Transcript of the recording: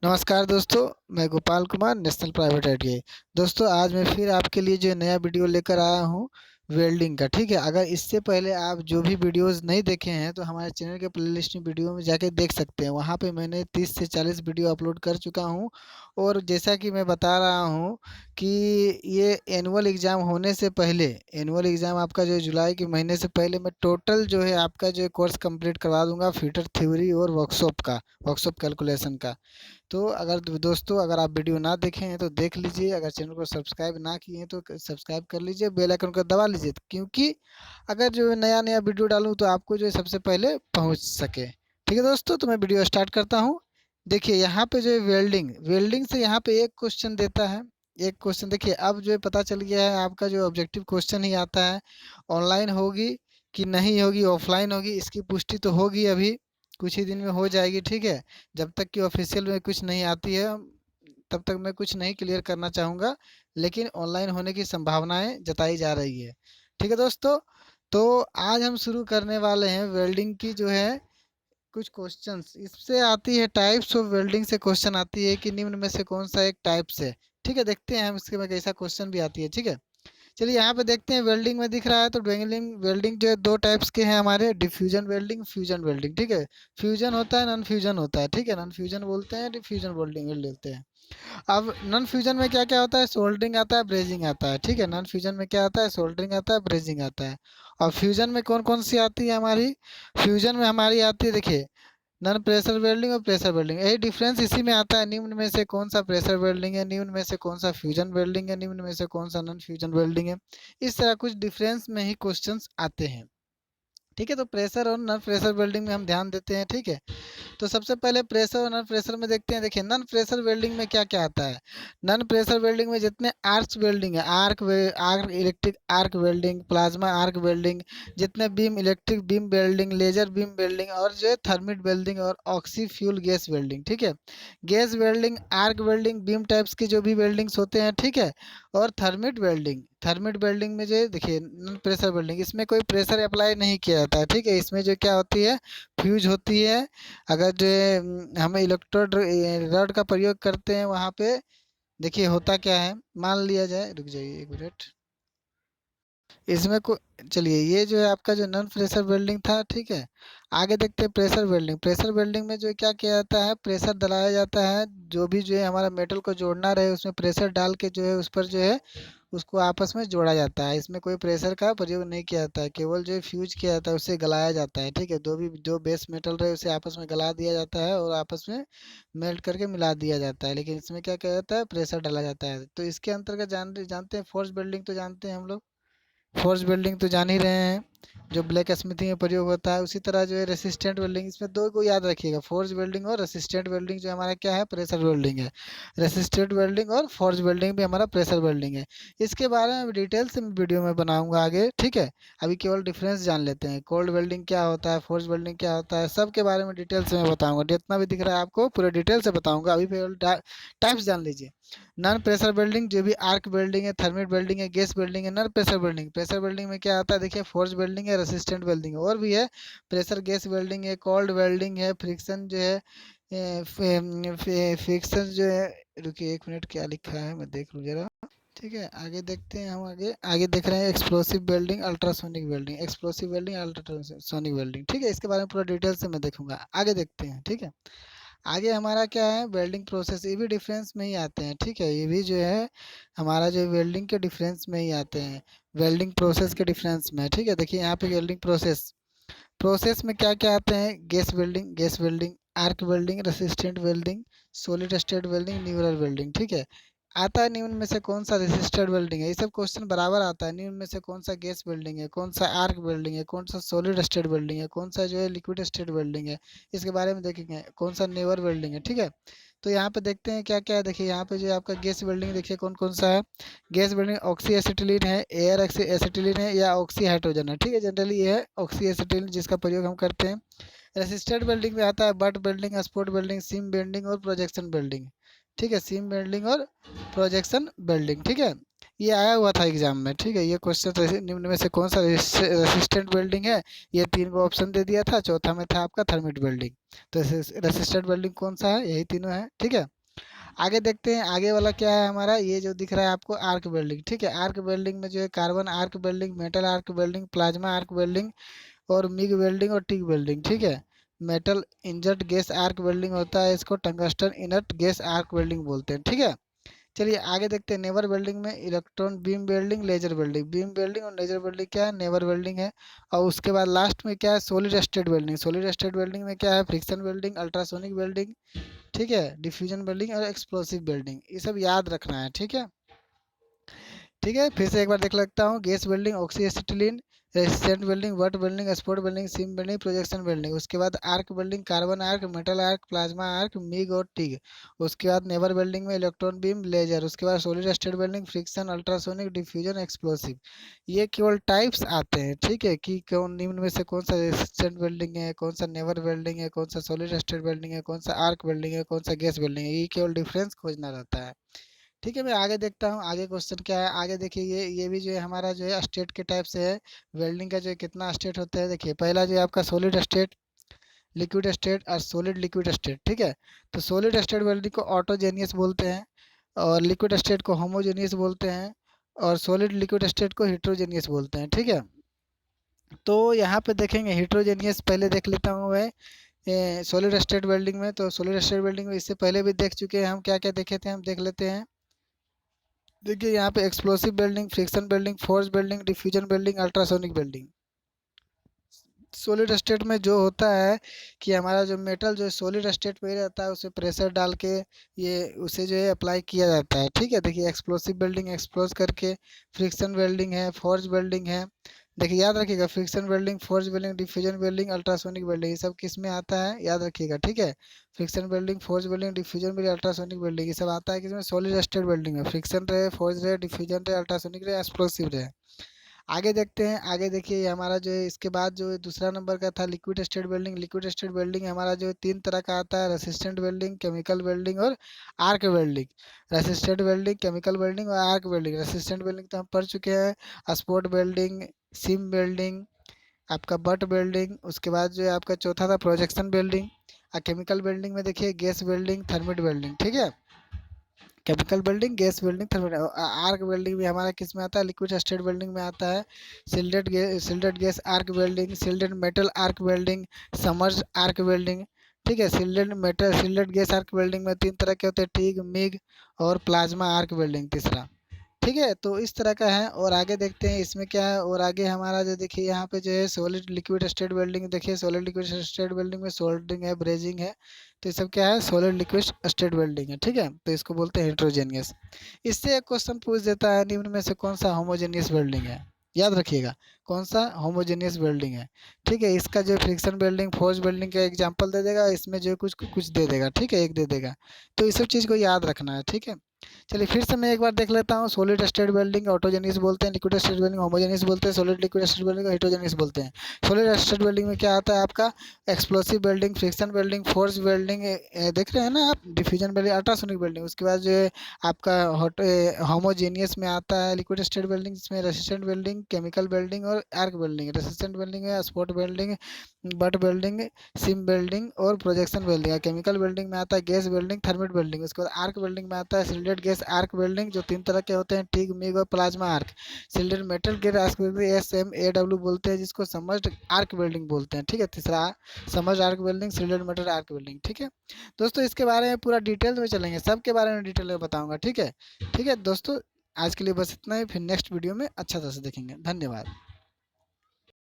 नमस्कार दोस्तों, मैं Gopal Kumar national private ITI. दोस्तों, आज मैं फिर आपके लिए जो नया वीडियो लेकर आया हूँ वेल्डिंग का। ठीक है, अगर इससे पहले आप जो भी वीडियोस नहीं देखे हैं तो हमारे चैनल के प्लेलिस्ट में वीडियो में जाके देख सकते हैं। वहाँ पे मैंने 30 से 40 वीडियो अपलोड कर चुका हूँ। और जैसा कि मैं बता रहा हूँ कि ये एनुअल एग्ज़ाम होने से पहले, एनुअल एग्ज़ाम आपका जो जुलाई के महीने से पहले मैं टोटल जो है आपका जो कोर्स कंप्लीट करवा दूंगा, फीटर थ्योरी और वर्कशॉप कैलकुलेशन का। तो अगर दोस्तों, अगर आप वीडियो ना देखे हैं तो देख लीजिए। अगर चैनल को सब्सक्राइब ना किए हैं तो सब्सक्राइब कर लीजिए, बेल आइकन को दबा लीजिए, क्योंकि अगर जो नया नया वीडियो डालूं तो आपको जो है सबसे पहले पहुंच सके। ठीक है दोस्तों, तो मैं वीडियो स्टार्ट करता हूं। देखिए यहाँ पे जो है वेल्डिंग वेल्डिंग से यहाँ पे एक क्वेश्चन देता है। एक क्वेश्चन देखिए, अब जो है पता चल गया है आपका जो ऑब्जेक्टिव क्वेश्चन ही आता है। ऑनलाइन होगी कि नहीं होगी, ऑफलाइन होगी, इसकी पुष्टि तो होगी अभी कुछ ही दिन में हो जाएगी। ठीक है, जब तक कि ऑफिशियल में कुछ नहीं आती है तब तक मैं कुछ नहीं क्लियर करना चाहूँगा, लेकिन ऑनलाइन होने की संभावनाएं जताई जा रही है। ठीक है दोस्तों, तो आज हम शुरू करने वाले हैं वेल्डिंग की जो है कुछ क्वेश्चंस। इससे आती है टाइप्स ऑफ वेल्डिंग से क्वेश्चन आती है कि निम्न में से कौन सा एक टाइप्स है। ठीक है, देखते हैं हम इसके में कैसा क्वेश्चन भी आती है। ठीक है, चलिए यहाँ पे देखते हैं। वेल्डिंग में दिख रहा है तो वेल्डिंग वेल्डिंग जो है दो टाइप्स के हैं हमारे, डिफ्यूजन वेल्डिंग, फ्यूजन वेल्डिंग। ठीक है, फ्यूजन होता है, नॉन फ्यूजन होता है। ठीक है, नॉन फ्यूजन बोलते हैं, डिफ्यूजन वेल्डिंग बोलते हैं। अब नॉन फ्यूजन में क्या क्या होता है, सोल्डरिंग आता है, ब्रेजिंग आता है। ठीक है, नॉन फ्यूजन में क्या आता है, सोल्डरिंग आता है, ब्रेजिंग आता है। और फ्यूजन में कौन कौन सी आती है हमारी, फ्यूजन में हमारी आती है, देखिए, नॉन प्रेशर वेल्डिंग और प्रेशर वेल्डिंग। यही डिफरेंस इसी में आता है, निम्न में से कौन सा प्रेशर वेल्डिंग है, निम्न में से कौन सा फ्यूजन वेल्डिंग है, निम्न में से कौन सा नॉन फ्यूजन वेल्डिंग है। इस तरह कुछ डिफरेंस में ही क्वेश्चंस आते हैं। ठीक है, तो प्रेशर और नॉन प्रेशर वेल्डिंग में हम ध्यान देते हैं। ठीक है, तो सबसे पहले प्रेशर और नॉन प्रेशर में देखते हैं। देखिए, नॉन प्रेशर वेल्डिंग में क्या क्या आता है। नॉन प्रेशर वेल्डिंग में जितने आर्च वेल्डिंग है, arc electric arc welding, plasma arc welding, जितने beam electric beam welding, laser beam welding, और जो है थर्मिट वेल्डिंग और ऑक्सी फ्यूल गैस वेल्डिंग। ठीक है, gas welding, arc welding, beam types की जो भी वेल्डिंग्स होते हैं। ठीक है, और थर्मिट वेल्डिंग में जो है देखिए नॉन प्रेशर वेल्डिंग, इसमें कोई प्रेशर अप्लाई नहीं किया जाता है। ठीक है, इसमें जो क्या होती है, फ्यूज होती है। अगर जो है हम इलेक्ट्रोड रड का प्रयोग करते हैं वहाँ पे, देखिए होता क्या है, मान लिया जाए, रुक जाइए एक मिनट, इसमें को चलिए, ये जो है आपका जो नॉन प्रेशर वेल्डिंग था। ठीक है, आगे देखते हैं प्रेशर वेल्डिंग। प्रेशर वेल्डिंग में जो है क्या किया जाता है, प्रेशर डलाया जाता है। जो भी जो है हमारा मेटल को जोड़ना रहे उसमें प्रेशर डाल के जो है उस पर जो है उसको आपस में जोड़ा जाता है। इसमें कोई प्रेशर का प्रयोग नहीं किया जाता है, केवल जो है फ्यूज किया जाता है, उससे गलाया जाता है। ठीक है, जो बेस मेटल रहे उसे आपस में गला दिया जाता है और आपस में मेल्ट करके मिला दिया जाता है। लेकिन इसमें क्या किया जाता है, प्रेशर डाला जाता है। तो इसके अंतर्गत जानते हैं फोर्स वेल्डिंग, तो जानते हैं हम लोग, फोर्स वेल्डिंग तो जान ही रहे हैं, जो ब्लैक स्मिथिंग में प्रयोग होता है। उसी तरह जो है रेसिस्टेंट वेल्डिंग, इसमें दो को याद रखिएगा, फोर्स वेल्डिंग और रेसिस्टेंट वेल्डिंग जो हमारा क्या है, प्रेशर वेल्डिंग है। रेसिस्टेंट वेल्डिंग और फोर्स वेल्डिंग भी हमारा प्रेशर वेल्डिंग है। इसके बारे में डिटेल से मैं वीडियो में बनाऊंगा आगे। ठीक है, अभी केवल डिफरेंस जान लेते हैं, कोल्ड वेल्डिंग क्या होता है, फोर्स वेल्डिंग क्या होता है, सब के बारे में डिटेल से मैं बताऊंगा। जितना भी दिख रहा है आपको पूरे डिटेल से बताऊंगा। अभी केवल टाइप्स जान लीजिए। नॉन प्रेशर वेल्डिंग जो भी आर्क वेल्डिंग है, थर्मिट वेल्डिंग है, गैस वेल्डिंग है। Non pressure welding, pressure welding में क्या आता है, देखिए फोर्स वेल्डिंग है, रेसिस्टेंट वेल्डिंग है, और भी है। प्रेशर गैस वेल्डिंग है, कोल्ड वेल्डिंग है, फ्रिक्शन जो है, फ्रिक्शन जो है, रुकिए एक मिनट, क्या लिखा है मैं देख लूँ जरा। ठीक है, आगे देखते हैं हम, आगे आगे देख रहे हैं explosive welding, ultrasonic welding, explosive welding, ultrasonic welding. ठीक है, इसके बारे में पूरा डिटेल से मैं देखूंगा, आगे देखते हैं। ठीक है, आगे हमारा क्या है, वेल्डिंग प्रोसेस, ये भी डिफरेंस में ही आते हैं। ठीक है, ये भी जो है हमारा जो वेल्डिंग के डिफरेंस में ही आते हैं, वेल्डिंग प्रोसेस के डिफरेंस में। ठीक है, देखिए यहाँ पे वेल्डिंग प्रोसेस, प्रोसेस में क्या क्या आते हैं, gas welding, arc welding, resistant welding, solid state welding, neural welding. ठीक है, आता है निम्न में से कौन सा रेसिस्टेंट वेल्डिंग है, ये सब क्वेश्चन बराबर आता है। निम्न में से कौन सा गैस वेल्डिंग है, कौन सा आर्क वेल्डिंग है, कौन सा सॉलिड स्टेट वेल्डिंग है, कौन सा जो है लिक्विड स्टेट वेल्डिंग है, इसके बारे में देखेंगे। कौन सा नेवर वेल्डिंग है। ठीक है, तो यहाँ पे देखते हैं क्या क्या है। देखिए यहाँ पे जो है आपका गैस वेल्डिंग, देखिए कौन कौन सा है। गैस वेल्डिंग ऑक्सी एसिटिलीन है, एयर एसिटिलीन है, या ऑक्सी हाइड्रोजन है। ठीक है, जनरली ये है ऑक्सी एसिटिलीन जिसका प्रयोग हम करते हैं। रेसिस्टेंट वेल्डिंग में आता है butt welding, spot welding, seam welding और प्रोजेक्शन वेल्डिंग। ठीक है, सीम वेल्डिंग और प्रोजेक्शन वेल्डिंग। ठीक है, ये आया हुआ था एग्जाम में, ठीक है। ये क्वेश्चन निम्न में से कौन सा रेसिस्टेंट वेल्डिंग है, ये 3 को ऑप्शन दे दिया था, चौथा में था आपका थर्मिट वेल्डिंग। तो रेसिस्टेंट वेल्डिंग कौन सा है, यही तीनों है, ठीक है। आगे देखते हैं, आगे वाला क्या है हमारा, ये जो दिख रहा है आपको आर्क वेल्डिंग, ठीक है। आर्क वेल्डिंग में जो है carbon arc welding, metal arc welding, plasma arc welding और मिग वेल्डिंग और टिग वेल्डिंग, ठीक है। Metal inert gas arc welding होता है, इसको tungsten inert gas arc welding बोलते हैं, ठीक है। चलिए आगे देखते हैं, नेवर वेल्डिंग में electron beam welding, laser welding. Beam welding और लेजर वेल्डिंग क्या है, नेवर वेल्डिंग है। और उसके बाद लास्ट में क्या है, solid state welding. Solid state welding में क्या है, फ्रिक्शन वेल्डिंग, अल्ट्रासोनिक वेल्डिंग, ठीक है, डिफ्यूजन वेल्डिंग और एक्सप्लोसिव वेल्डिंग, ये सब याद रखना है, ठीक है। ठीक है, फिर से एक बार देख लेता हूँ, gas welding, oxy acetylene, resistant welding, butt welding, spot welding, seam welding, projection welding. उसके बाद arc welding, carbon arc, metal arc, plasma arc, MIG और टिग। उसके बाद नेवर वेल्डिंग में इलेक्ट्रॉन बीम, लेजर। उसके बाद solid state welding, friction, ultrasonic, diffusion, explosive. ये केवल टाइप्स आते हैं, ठीक है, कि कौन निम्न में से कौन सा रेसिस्टेंट वेल्डिंग है, कौन सा नेवर वेल्डिंग है, कौन सा सॉलिड स्टेट वेल्डिंग है, कौन सा आर्क वेल्डिंग है, कौन सा गैस वेल्डिंग है, ये केवल डिफरेंस खोजना रहता है। ठीक है, मैं आगे देखता हूँ, आगे क्वेश्चन क्या है। आगे देखिए, ये भी जो है हमारा जो है स्टेट के टाइप से है। वेल्डिंग का जो है कितना स्टेट होता है, देखिए पहला जो है आपका सॉलिड स्टेट, लिक्विड स्टेट और सॉलिड लिक्विड स्टेट, ठीक है। तो सॉलिड स्टेट वेल्डिंग को ऑटोजेनियस बोलते हैं, और लिक्विड स्टेट को होमोजेनियस बोलते हैं, और सॉलिड लिक्विड स्टेट को हेट्रोजेनियस बोलते हैं, ठीक है। तो यहाँ पे देखेंगे हेट्रोजेनियस, पहले देख लेता हूँ मैं सॉलिड स्टेट वेल्डिंग में। तो सॉलिड स्टेट वेल्डिंग में इससे पहले भी देख चुके हैं हम, क्या क्या देखे थे हम देख लेते हैं। देखिए यहाँ पे explosive welding, friction welding, force welding, diffusion welding, ultrasonic welding. Solid state में जो होता है कि हमारा जो मेटल जो सॉलिड स्टेट में ही रहता है, उसे प्रेशर डाल के ये उसे जो है अप्लाई किया जाता है, ठीक है। देखिए एक्सप्लोसिव वेल्डिंग एक्सप्लोज करके, फ्रिक्शन वेल्डिंग है, फोर्स वेल्डिंग है। देखिए याद रखिएगा, friction welding, force welding, diffusion welding, ultrasonic welding, ये सब किस में आता है, याद रखिएगा, ठीक है। Friction welding, force welding, diffusion welding, ultrasonic welding, ये सब आता है किसमें, सॉलिड स्टेट वेल्डिंग में। फ्रिक्शन रहे, फोर्स रहे, डिफ्यूजन रहे, अल्ट्रासोनिक रहे, एक्सप्लोसिव रहे। आगे देखते हैं, आगे देखिए ये हमारा जो है इसके बाद जो है दूसरा नंबर का था liquid state welding. Liquid state welding हमारा जो है 3 तरह का आता है, रेसिस्टेंट वेल्डिंग, केमिकल वेल्डिंग और arc welding. Resistant welding, chemical welding और आर्क वेल्डिंग। रेसिस्टेंट वेल्डिंग तो हम पढ़ चुके हैं, स्पॉट वेल्डिंग, सीम वेल्डिंग, आपका बट वेल्डिंग। उसके बाद जो है आपका चौथा था प्रोजेक्शन वेल्डिंग। केमिकल वेल्डिंग में देखिए गैस वेल्डिंग, थर्मिट वेल्डिंग, ठीक है। Chemical welding, gas welding, thermal. Arc welding भी हमारा किस में आता है, लिक्विड स्टेट वेल्डिंग में आता है। Shielded gas arc welding, shielded metal arc welding, submerged arc welding, ठीक है। सिल्डेड गैस आर्क वेल्डिंग में 3 तरह के होते हैं, टिग, मिग और प्लाज्मा आर्क वेल्डिंग तीसरा, ठीक है। तो इस तरह का है, और आगे देखते हैं इसमें क्या है। और आगे हमारा जो देखिए यहाँ पे जो है सॉलिड लिक्विड स्टेट वेल्डिंग, देखिए सॉलिड लिक्विड स्टेट वेल्डिंग में सोल्डरिंग है, ब्रेजिंग है। तो ये सब क्या है, सॉलिड लिक्विड स्टेट वेल्डिंग है, ठीक है। तो इसको बोलते हैं हेट्रोजेनियस। इससे एक क्वेश्चन पूछ देता है, निम्न में से कौन सा होमोजेनियस वेल्डिंग है, याद रखिएगा, कौन सा होमोजेनियस वेल्डिंग है, ठीक है। इसका जो फ्रिक्शन वेल्डिंग, फोर्स वेल्डिंग का एग्जांपल दे देगा, इसमें जो कुछ कुछ दे देगा, ठीक है, एक दे देगा। तो इस सब चीज़ को याद रखना है, ठीक है। चलिए फिर से मैं एक बार देख लेता हूँ, सॉलिड स्टेट वेल्डिंग ऑटोजेनियस बोलते हैं, लिक्विड स्टेट वेल्डिंग होमोजेनियस बोलते हैं, solid liquid state welding heterogeneous बोलते हैं। सॉलिड स्टेट वेल्डिंग में क्या आता है आपका, explosive welding, friction welding, force welding, देख रहे हैं ना आप, डिफ्यूजन वेल्डिंग, अल्ट्रासोनिक वेल्डिंग। उसके बाद जो है आपका होमोजेनियस में आता है लिक्विड स्टेट वेल्डिंग, जिसमें रेसिस्टेंट वेल्डिंग, केमिकल वेल्डिंग और आर्क वेल्डिंग। रेसिस्टेंट वेल्डिंग है spot welding, butt welding, SIM welding और प्रोजेक्शन वेल्डिंग। केमिकल वेल्डिंग में आता है गैस वेल्डिंग, थर्मिट वेल्डिंग। उसके बाद आर्क वेल्डिंग में आता है सिल्डेड गैस आर्क वेल्डिंग, जो 3 तरह के होते हैं, टिग, मिग और plasma arc. सिल्डेड metal gas arc welding, SMAW बोलते हैं, जिसको समर्ज्ड आर्क वेल्डिंग बोलते हैं, ठीक है। तीसरा समर्ज्ड arc welding, shielded metal arc welding, ठीक है। दोस्तों इसके बारे में पूरा डिटेल में चलेंगे, सबके बारे में डिटेल में बताऊंगा, ठीक है। ठीक है दोस्तों, आज के लिए बस इतना ही, फिर नेक्स्ट वीडियो में अच्छा तरह से देखेंगे। धन्यवाद।